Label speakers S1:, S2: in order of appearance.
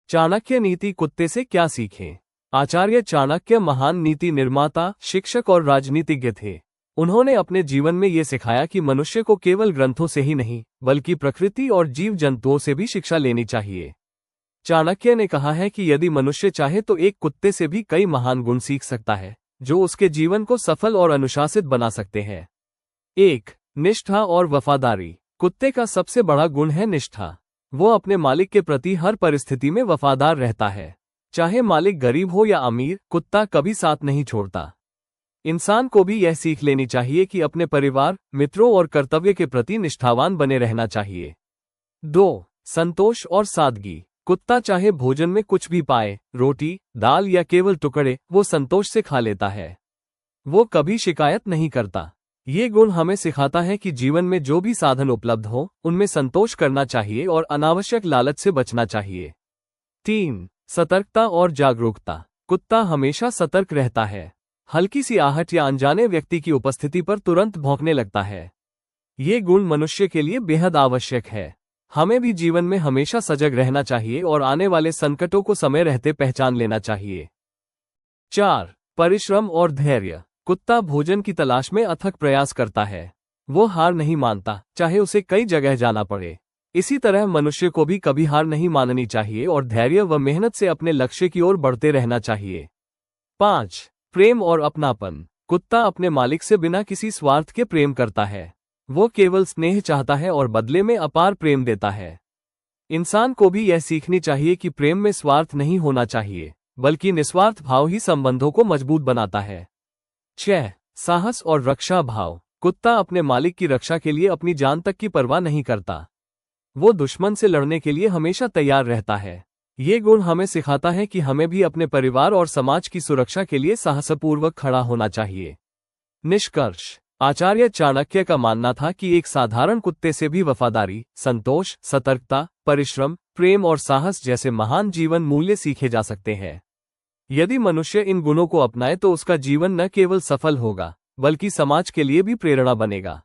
S1: चाणक्य नीति कुत्ते से क्या सीखें? आचार्य चाणक्य महान नीति निर्माता, शिक्षक और राजनीतिज्ञ थे। उन्होंने अपने जीवन में ये सिखाया कि मनुष्य को केवल ग्रंथों से ही नहीं, बल्कि प्रकृति और जीव जंतुओं से भी शिक्षा लेनी चाहिए। चाणक्य ने कहा है कि यदि मनुष्य चाहे तो एक कुत्ते से भी कई महान गुण सीख सकता है, जो उसके जीवन को सफल और अनुशासित बना सकते हैं। 1. निष्ठा और वफादारी। कुत्ते का सबसे बड़ा गुण है निष्ठा। वो अपने मालिक के प्रति हर परिस्थिति में वफादार रहता है। चाहे मालिक गरीब हो या अमीर, कुत्ता कभी साथ नहीं छोड़ता। इंसान को भी यह सीख लेनी चाहिए कि अपने परिवार, मित्रों और कर्तव्य के प्रति निष्ठावान बने रहना चाहिए। 2. संतोष और सादगी। कुत्ता चाहे भोजन में कुछ भी पाए, रोटी, दाल या केवल टुकड़े, वो संतोष से खा लेता है। वो कभी शिकायत नहीं करता। ये गुण हमें सिखाता है कि जीवन में जो भी साधन उपलब्ध हो, उनमें संतोष करना चाहिए और अनावश्यक लालच से बचना चाहिए। 3. सतर्कता और जागरूकता। कुत्ता हमेशा सतर्क रहता है। हल्की सी आहट या अनजाने व्यक्ति की उपस्थिति पर तुरंत भौंकने लगता है। ये गुण मनुष्य के लिए बेहद आवश्यक है। हमें भी जीवन में हमेशा सजग रहना चाहिए और आने वाले संकटों को समय रहते पहचान लेना चाहिए। 4. परिश्रम और धैर्य। कुत्ता भोजन की तलाश में अथक प्रयास करता है। वो हार नहीं मानता, चाहे उसे कई जगह जाना पड़े। इसी तरह मनुष्य को भी कभी हार नहीं माननी चाहिए और धैर्य व मेहनत से अपने लक्ष्य की ओर बढ़ते रहना चाहिए। 5. प्रेम और अपनापन। कुत्ता अपने मालिक से बिना किसी स्वार्थ के प्रेम करता है। वो केवल स्नेह चाहता है और बदले में अपार प्रेम देता है। इंसान को भी यह सीखनी चाहिए कि प्रेम में स्वार्थ नहीं होना चाहिए, बल्कि निस्वार्थ भाव ही संबंधों को मजबूत बनाता है। 6. साहस और रक्षा भाव। कुत्ता अपने मालिक की रक्षा के लिए अपनी जान तक की परवाह नहीं करता। वो दुश्मन से लड़ने के लिए हमेशा तैयार रहता है। ये गुण हमें सिखाता है कि हमें भी अपने परिवार और समाज की सुरक्षा के लिए साहसपूर्वक खड़ा होना चाहिए। निष्कर्ष। आचार्य चाणक्य का मानना था कि एक साधारण कुत्ते से भी वफादारी, संतोष, सतर्कता, परिश्रम, प्रेम और साहस जैसे महान जीवन मूल्य सीखे जा सकते हैं। यदि मनुष्य इन गुणों को अपनाए तो उसका जीवन न केवल सफल होगा, बल्कि समाज के लिए भी प्रेरणा बनेगा।